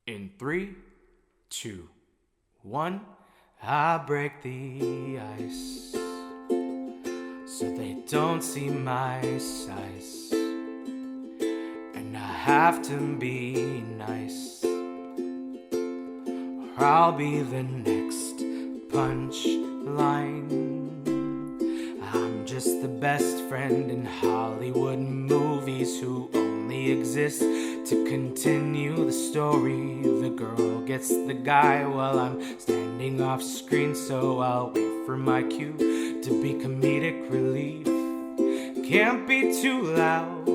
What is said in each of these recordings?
In 3, 2, 1, I break the ice so they don't see my size, and I have to be nice or I'll be the next punchline. I'm just the best friend in Hollywood movies who only exist to continue the story. The girl gets the guy while I'm standing off screen, so I'll wait for my cue to be comedic relief. Can't be too loud,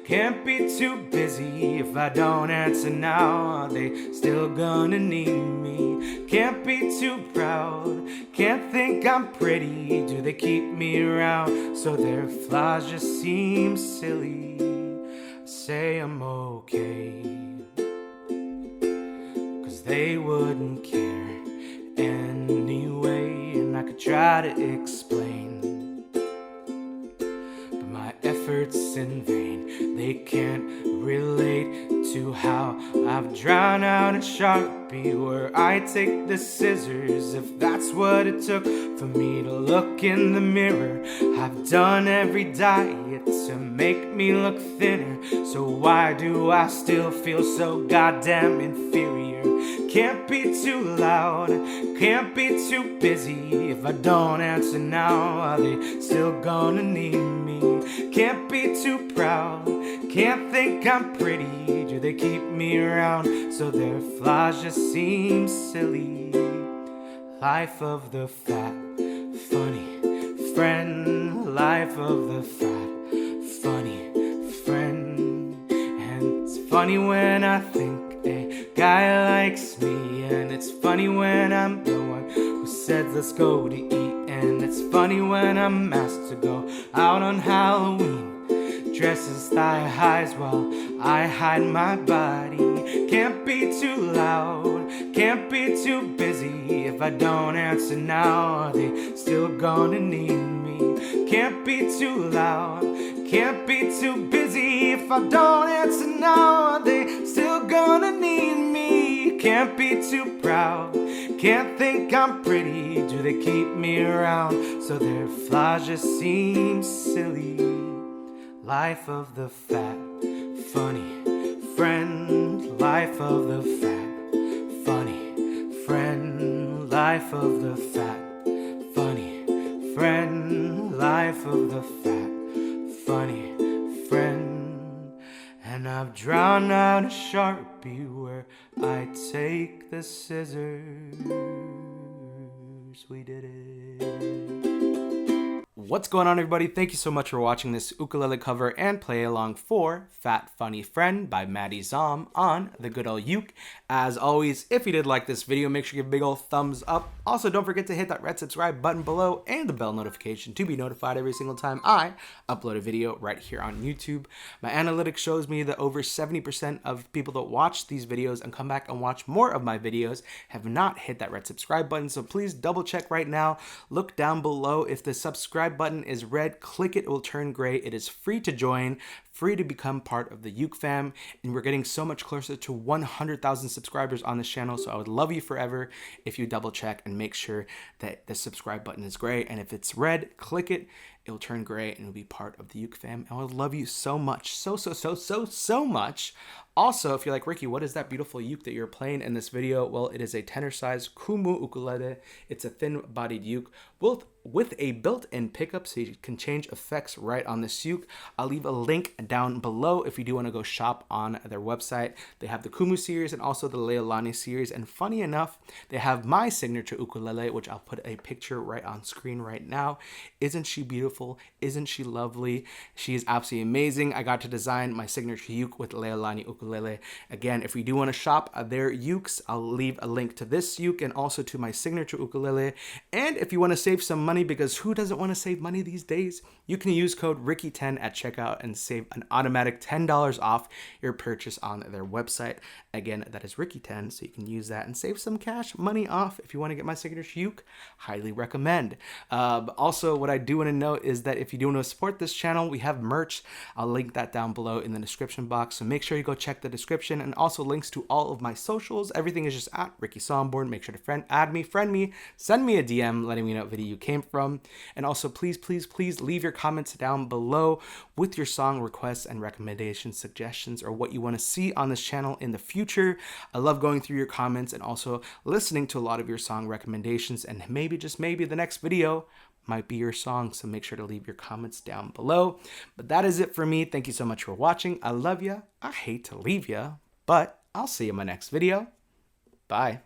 can't be too busy. If I don't answer now, are they still gonna need me? Can't be too proud, can't think I'm pretty. Do they keep me around so their flaws just seem silly? I say I'm okay, 'cause they wouldn't care anyway. And I could try to explain, but my efforts in vain. They can't relate to how I've drowned out a Sharpie where I take the scissors. If that's what it took for me to look in the mirror, I've done every diet to make me look thinner. So why do I still feel so goddamn inferior? Can't be too loud, can't be too busy. If I don't answer now, are they still gonna need me? Can't be too proud, can't think I'm pretty. Do they keep me around so their flaws just seem silly? Life of the fat, funny friend. Life of the fat, funny friend. And it's funny when I think a guy likes me, and it's funny when I'm the one who said let's go to eat. And it's funny when I'm asked to go out on Halloween, dresses thigh highs while I hide my body. Can't be too loud, can't be too busy. If I don't answer now, are they still gonna need me? Can't be too loud, can't be too busy. If I don't answer now, are they still gonna need me? Can't be too proud, can't think I'm pretty. Do they keep me around so their flaws just seem silly? Life of the fat, funny friend. Life of the fat, funny friend. Life of the fat, funny friend. Life of the fat, funny friend. And I've drowned out a Sharpie where I take the scissors. We did it. What's going on, everybody? Thank you so much for watching this ukulele cover and play along for Fat Funny Friend by Maddie Zahm on the good old uke. As always, if you did like this video, make sure you give a big old thumbs up. Also, don't forget to hit that red subscribe button below and the bell notification to be notified every single time I upload a video right here on YouTube. My analytics shows me that over 70% of people that watch these videos and come back and watch more of my videos have not hit that red subscribe button. So please double check right now. Look down below. If the subscribe button is red, click it. It will turn gray. It is free to join, free to become part of the Uke fam, and we're getting so much closer to 100,000 subscribers on this channel. So I would love you forever if you double check and make sure that the subscribe button is gray, and if it's red, click it. It'll turn gray and it'll be part of the Uke fam. And I would love you so much, so much. Also, if you're like, Ricky, what is that beautiful uke that you're playing in this video? Well, it is a tenor size Kumu ukulele. It's a thin bodied uke with a built-in pickup, so you can change effects right on this uke. I'll leave a link down below if you do want to go shop on their website. They have the Kumu series and also the Leilani series. And funny enough, they have My Signature Ukulele, which I'll put a picture right on screen right now. Isn't she beautiful? Isn't she lovely? She is absolutely amazing. I got to design my signature uke with Leilani ukulele. Again, if we do want to shop their ukes, I'll leave a link to this uke and also to my signature ukulele. And if you want to save some money, because who doesn't want to save money these days, you can use code Ricky10 at checkout and save an automatic $10 off your purchase on their website. Again, that is Ricky10, so you can use that and save some cash money off if you want to get My Signature Uke. Highly recommend. Also, what I do want to note is that if you do want to support this channel, we have merch. I'll link that down below in the description box, so make sure you go check the description, and also links to all of my socials. Everything is just at Ricky Somborn. Make sure to add me, friend me, send me a DM letting me know what video you came from. And also, please, please, please leave your comments down below with your song requests and recommendations, suggestions, or what you want to see on this channel in the future. I love going through your comments and also listening to a lot of your song recommendations, and maybe, just maybe, the next video might be your song, so make sure to leave your comments down below. But that is it for me. Thank you so much for watching. I love ya. I hate to leave ya, but I'll see you in my next video. Bye.